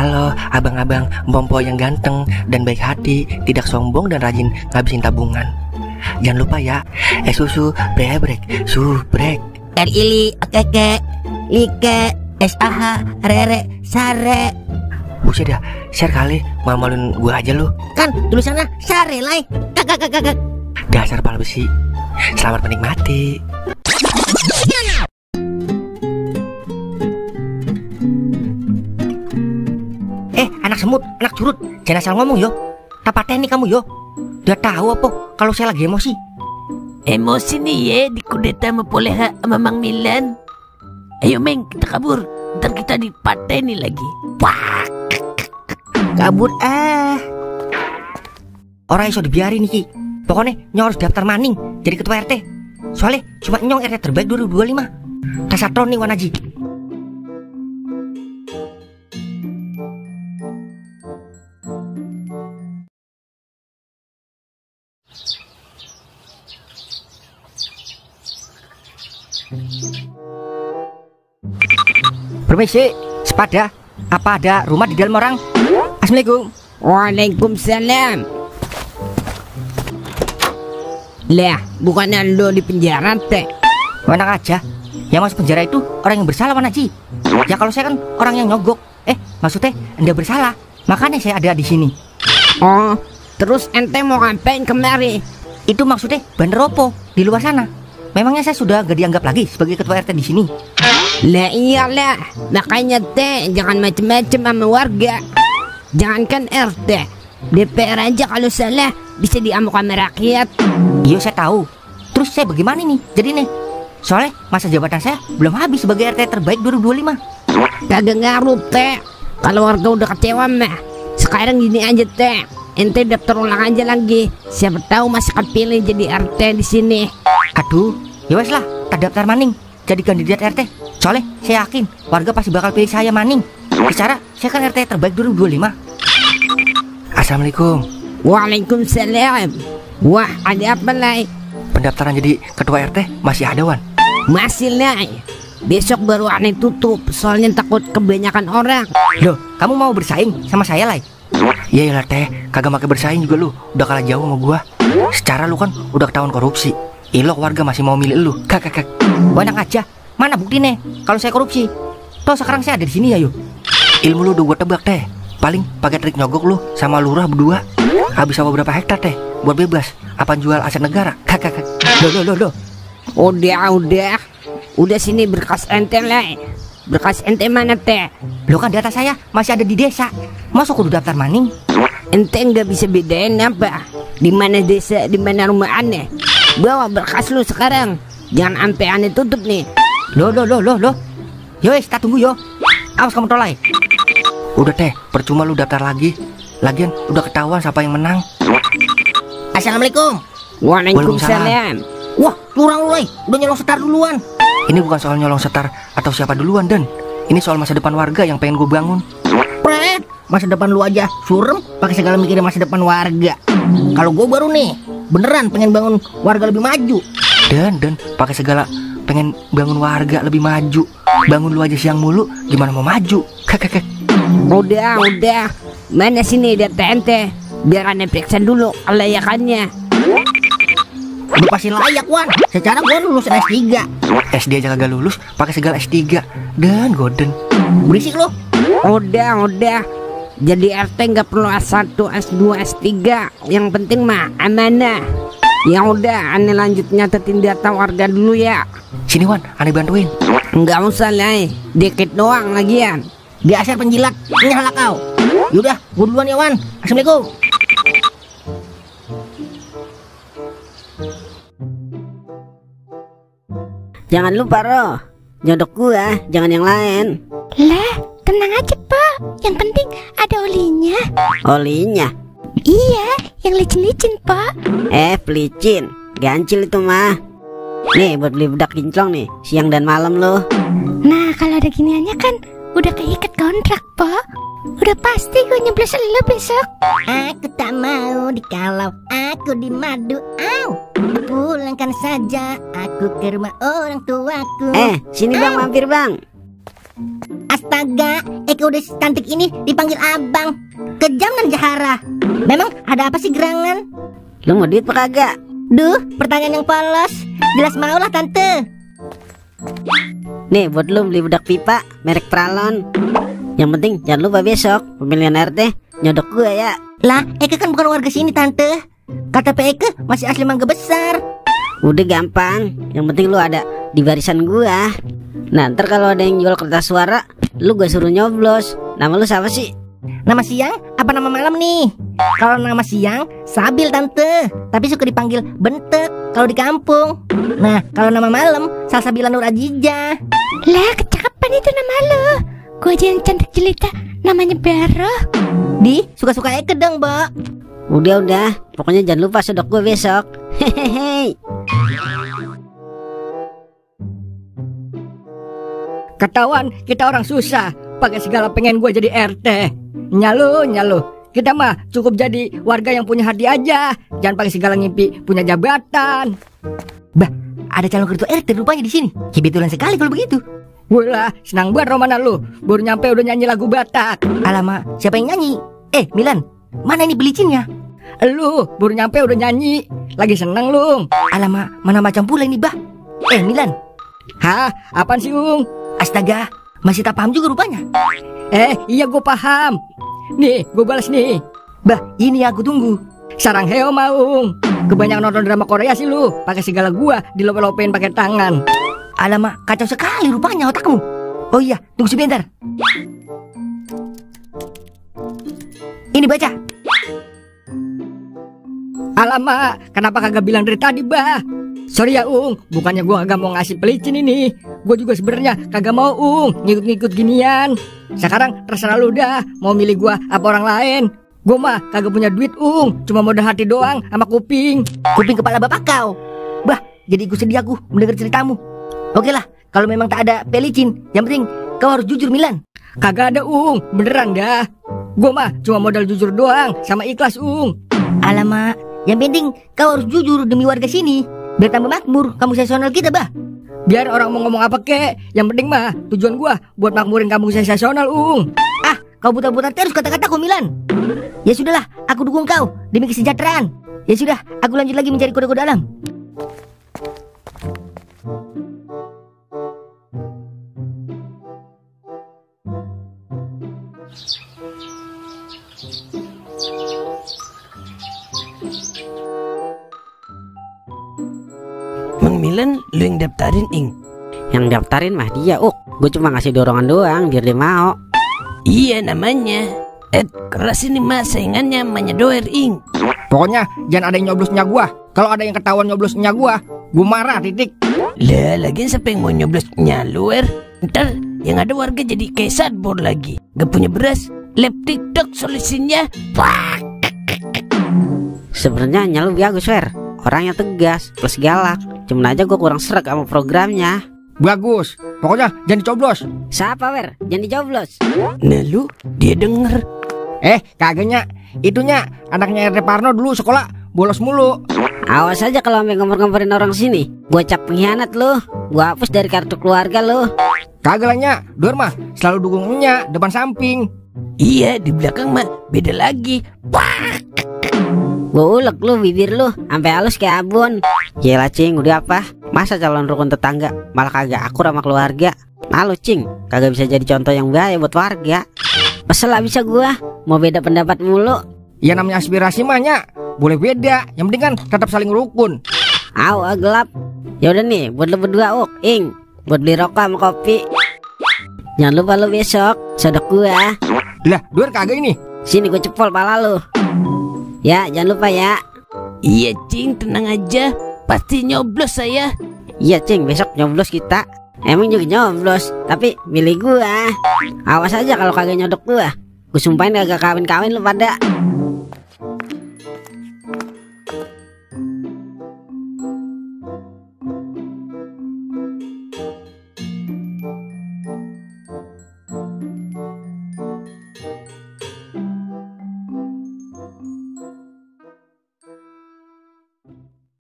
Halo abang-abang Bompo yang ganteng dan baik hati, tidak sombong dan rajin ngabisin tabungan. Jangan lupa ya, susu brebrek, subrek. Ili, keke, like, SAH, rere, sare. Buset dah, share kali, malu-maluin gua aja lu. Kan tulisannya sare lai. Kakak. Dasar pala besi. Selamat menikmati. Anak semut, anak curut, jangan asal ngomong yo. Tapaten nih kamu yo. Udah tahu apa kalau saya lagi emosi? Emosi nih ya, dikudeta sama Poleha sama Mang Milan. Ayo Meng, kita kabur. Ntar kita dipateni lagi. Wah. Kabur Orang iso dibiarin nih Ki. Pokoknya nyong harus daftar maning jadi ketua RT. Soalnya cuma nyong RT terbaik 2025. Tasatron nih Wanaji. Permisi, sepada. Apa ada rumah di dalam orang? Assalamualaikum. Waalaikumsalam. Lah, bukannya lo di penjara teh? Enak aja. Yang masuk penjara itu orang yang bersalah Wanaji. Ya kalau saya kan orang yang nyogok. Maksudnya Anda bersalah. Makanya saya ada di sini. Oh, terus ente mau ngapain kemari? Itu maksudnya banderopo di luar sana. Memangnya saya sudah gak dianggap lagi sebagai ketua RT di sini? Lah iyalah, makanya teh jangan macem-macem sama warga. Jangankan RT, DPR aja kalau salah bisa diamuk sama rakyat. Iya saya tahu. Terus saya bagaimana nih? Jadi nih, soalnya masa jabatan saya belum habis sebagai RT terbaik 2025. Kagak ngaruh teh. Kalau warga udah kecewa mah, sekarang gini aja teh. Ente daftar ulang aja lagi. Siapa tahu masih kepilih jadi RT di sini. Aduh, ya wes lah, tak daftar maning jadi kandidat RT. Soalnya saya yakin warga pasti bakal pilih saya maning. Bicara saya kan RT terbaik 2025. Assalamualaikum. Waalaikumsalam. Wah, ada apa lai? Pendaftaran jadi ketua RT masih ada Wan? Masih lai. Besok baru aneh tutup, soalnya takut kebanyakan orang. Loh, kamu mau bersaing sama saya lai? Iya lah teh, kagak make bersaing juga lu. Udah kalah jauh sama gua. Secara lu kan udah ketahuan korupsi. Ilok warga masih mau milih lu. Kakak. Banyak aja. Mana bukti nih kalau saya korupsi? Toh sekarang saya ada di sini ya yuk. Ilmu lu udah gua tebak teh. Paling pakai trik nyogok lu sama lurah berdua. Habis sama berapa hektar teh buat bebas. Apa jual aset negara? Kakak. Loh. Udah sini berkas ente lah. Berkas ente mana teh? Lo kan data saya masih ada di desa. Masa kudu daftar maning? Ente nggak bisa bedain apa? Di mana desa, di mana rumah aneh? Bawa berkas lu sekarang. Jangan sampai aneh tutup nih. Loh. Yowes, kita tunggu yo. Awas kamu tolai. Udah teh, percuma lu daftar lagi. Lagian udah ketahuan siapa yang menang. Assalamualaikum. Waalaikumsalam. Wah, curang lu, udah nyolong setar duluan. Ini bukan soal nyolong setar atau siapa duluan Dan. Ini soal masa depan warga yang pengen gue bangun. Pret, masa depan lu aja surem pakai segala mikirin masa depan warga. Kalau gue baru nih, beneran pengen bangun warga lebih maju. Dan pakai segala pengen bangun warga lebih maju. Bangun lu aja siang mulu, gimana mau maju? Kakak. Udah. Mana sini data ente? Biar aneh periksa dulu kelayakannya. Udah pasti layak Wan. Secara gue lulus S3. SD aja kagak lulus, pakai segala S3 dan Golden. Berisik lo. Udah. Jadi RT nggak perlu S1, S2, S3. Yang penting mah amanah. Ya udah, aneh lanjut nyatetin data warga dulu ya. Sini Wan, aneh bantuin. Nggak usah lah, dikit doang lagian. Dasar penjilat, nyala kau. Yaudah, gue duluan ya Wan. Assalamualaikum. Jangan lupa Roh, nyodok gua, jangan yang lain. Lah, tenang aja Pak. Yang penting ada olinya. Olinya? Iya, yang licin-licin Pak. Pelicin, gancil itu mah. Nih buat beli bedak kinclong nih, siang dan malam loh. Nah, kalau ada giniannya kan udah keikat kontrak Pak. Udah pasti gue nyeblos lo besok. Aku tak mau dikalau, aku di madu. Pulangkan saja aku ke rumah orang tuaku. Sini bang, mampir bang. Astaga, Eke udah cantik ini dipanggil abang. Kejam dan jahara. Memang ada apa sih gerangan? Lu mau duit apa kagak? Duh, pertanyaan yang polos. Jelas mau lah tante. Nih buat lu beli bedak pipa merek Pralon. Yang penting jangan lupa besok pemilihan RT nyodok gue ya. Lah, Eke kan bukan warga sini tante. KTP Eke masih asli Mangga Besar. Udah gampang, yang penting lu ada di barisan gua. Nah ntar kalau ada yang jual kertas suara, lu gua suruh nyoblos. Nama lu siapa sih? Nama siang apa nama malam nih? Kalau nama siang Sabil tante, tapi suka dipanggil Bentek kalau di kampung. Nah kalau nama malam Salsabila Nur Ajija. Lah, kecakapan itu nama lo. Gue aja yang cantik jelita, namanya Bero. Di suka-suka Eke dong, Mbak. Udah, pokoknya jangan lupa sodok gue besok. Hehehe. Ketahuan kita orang susah, pakai segala pengen gue jadi RT. Nyalu. Kita mah cukup jadi warga yang punya hati aja. Jangan pakai segala ngimpi punya jabatan. Bah, ada calon ketua RT rupanya di sini. Kebetulan sekali kalau begitu. Wah, senang banget Romana lu. Baru nyampe udah nyanyi lagu Batak. Alamak, siapa yang nyanyi? Milan, mana ini belicinnya? Lu baru nyampe udah nyanyi. Lagi seneng lu. Alamak, mana macam pula ini, Bah? Milan. Hah? Apaan sih, Ung? Astaga, masih tak paham juga rupanya. Iya gue paham. Nih, gue balas nih. Bah, ini aku tunggu. Sarang heo Maung. Kebanyakan nonton drama Korea sih lu. Pakai segala gua dilope-lopein pakai tangan. Alamak, kacau sekali rupanya otakmu. Oh iya, tunggu sebentar. Ini baca. Alamak, kenapa kagak bilang dari tadi, Bah? Sorry ya, Ung. Bukannya gua kagak mau ngasih pelicin ini. Gua juga sebenarnya kagak mau, Ung, ngikut-ngikut ginian. Sekarang terserah lu dah, mau milih gua apa orang lain. Gua mah kagak punya duit, Ung. Cuma modal hati doang sama kuping. Kuping kepala bapak kau. Bah, jadi ikut sedih aku mendengar ceritamu. Oke lah, kalau memang tak ada pelicin, yang penting kau harus jujur, Milan. Kagak ada, Ung. Beneran dah. Gua mah cuma modal jujur doang sama ikhlas, Ung. Alamak, yang penting kau harus jujur demi warga sini. Biar tambah makmur kampung sensasional kita, Bah. Biar orang mau ngomong apa kek, yang penting mah tujuan gua buat makmurin kampung sensasional, Ung. Kau buta-buta terus kata-kataku, Milan. Ya sudahlah, aku dukung kau demi kesejahteraan. Ya sudah, aku lanjut lagi mencari kode-kode alam. Mang Milan, lu yang daftarin, Ing? Yang daftarin mah dia, gue cuma ngasih dorongan doang biar dia mau. Iya namanya. Keras ini mas, saingannya namanya Doer, Ing. Pokoknya jangan ada yang nyoblosnya gua. Kalau ada yang ketahuan nyoblosnya gua marah, titik. Lah, lagian siapa yang mau nyoblosnya lu, Ntar yang ada warga jadi kayak sadbor lagi. Gak punya beras, lab TikTok solusinya. Sebenarnya nyalu bagus, orangnya tegas plus galak. Cuman aja gue kurang sreg sama programnya. Bagus, pokoknya jangan dicoblos. Siapa, Jangan dijoblos. Nah lu, dia denger. Kagaknya itunya anaknya RT Parno dulu sekolah bolos mulu. Awas aja kalau sampai ngomper-ngomperin orang sini. Gue cap pengkhianat lu. Gue hapus dari kartu keluarga lu. Kagak lah, Nya. Dor mah selalu dukungnya depan samping. Iya, di belakang mah beda lagi. Gue ulek lu bibir lu sampai halus kayak abon. Yelah Cing, udah apa? Masa calon rukun tetangga malah kagak akur sama keluarga? Malu Cing, kagak bisa jadi contoh yang baik buat warga. Masa lah bisa gua mau beda pendapat mulu. Ya namanya aspirasi mah, Nya. Boleh beda, yang penting kan tetap saling rukun. Gelap. Ya udah nih, buat lu berdua, Ing, buat beli rokok sama kopi. Jangan lupa lu besok sodok gua. Lah, Dor kagak ini. Sini gua cepol pala lu. Ya, jangan lupa ya. Iya Cing, tenang aja. Pasti nyoblos saya. Iya Cing, besok nyoblos kita. Emang juga nyoblos, tapi milih gua. Awas aja kalau kagak nyodok gua. Gua sumpahin kagak kawin-kawin lu pada.